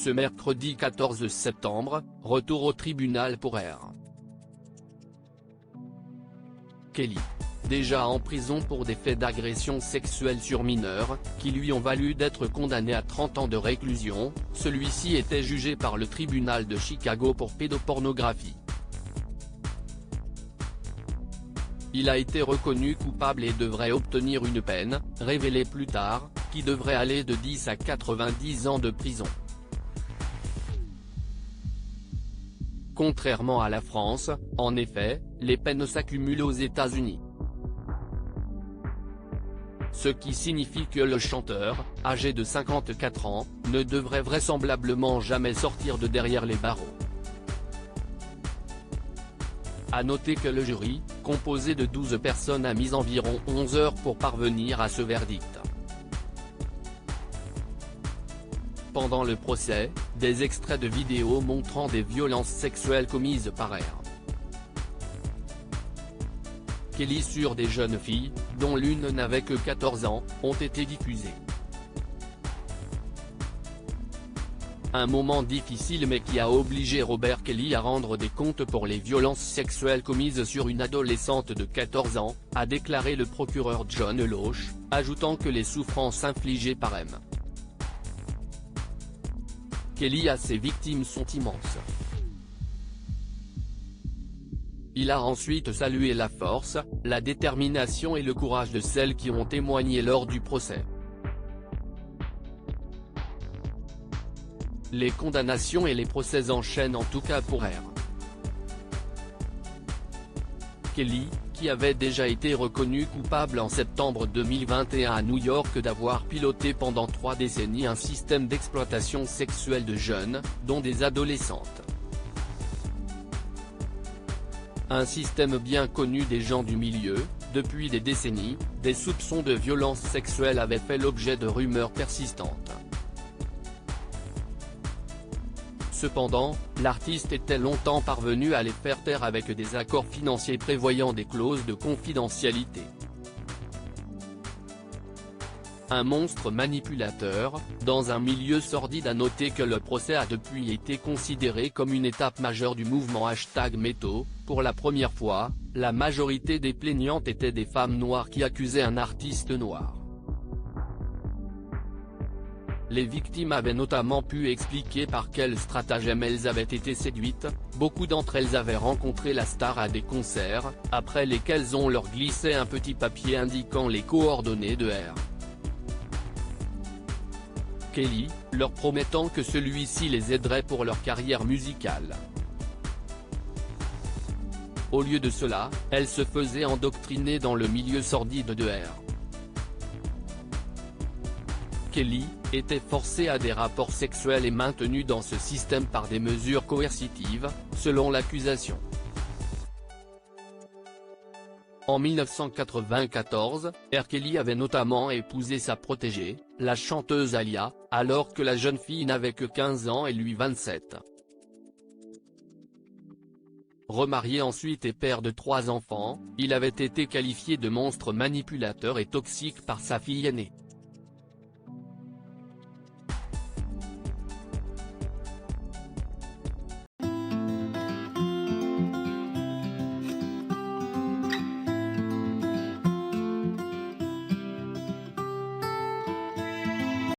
Ce mercredi 14 septembre, retour au tribunal pour R. Kelly. Déjà en prison pour des faits d'agression sexuelle sur mineurs, qui lui ont valu d'être condamné à 30 ans de réclusion, celui-ci était jugé par le tribunal de Chicago pour pédopornographie. Il a été reconnu coupable et devrait obtenir une peine, révélée plus tard, qui devrait aller de 10 à 90 ans de prison. Contrairement à la France, en effet, les peines s'accumulent aux États-Unis. Ce qui signifie que le chanteur, âgé de 54 ans, ne devrait vraisemblablement jamais sortir de derrière les barreaux. À noter que le jury, composé de 12 personnes a mis environ 11 heures pour parvenir à ce verdict. Pendant le procès, des extraits de vidéos montrant des violences sexuelles commises par R. Kelly sur des jeunes filles, dont l'une n'avait que 14 ans, ont été diffusés. Un moment difficile mais qui a obligé Robert Kelly à rendre des comptes pour les violences sexuelles commises sur une adolescente de 14 ans, a déclaré le procureur John Loach, ajoutant que les souffrances infligées par M. Kelly à ses victimes sont immenses. Il a ensuite salué la force, la détermination et le courage de celles qui ont témoigné lors du procès. Les condamnations et les procès enchaînent en tout cas pour R. Kelly, qui avait déjà été reconnu coupable en septembre 2021 à New York d'avoir piloté pendant 3 décennies un système d'exploitation sexuelle de jeunes, dont des adolescentes. Un système bien connu des gens du milieu, depuis des décennies, des soupçons de violence sexuelle avaient fait l'objet de rumeurs persistantes. Cependant, l'artiste était longtemps parvenu à les faire taire avec des accords financiers prévoyant des clauses de confidentialité. Un monstre manipulateur, dans un milieu sordide. À noter que le procès a depuis été considéré comme une étape majeure du mouvement #MeToo. Pour la première fois, la majorité des plaignantes étaient des femmes noires qui accusaient un artiste noir. Les victimes avaient notamment pu expliquer par quel stratagème elles avaient été séduites, beaucoup d'entre elles avaient rencontré la star à des concerts, après lesquels on leur glissait un petit papier indiquant les coordonnées de R. Kelly, leur promettant que celui-ci les aiderait pour leur carrière musicale. Au lieu de cela, elles se faisaient endoctriner dans le milieu sordide de R. Kelly, était forcée à des rapports sexuels et maintenue dans ce système par des mesures coercitives, selon l'accusation. En 1994, R. Kelly avait notamment épousé sa protégée, la chanteuse Aaliyah, alors que la jeune fille n'avait que 15 ans et lui 27. Remarié ensuite et père de 3 enfants, il avait été qualifié de monstre manipulateur et toxique par sa fille aînée.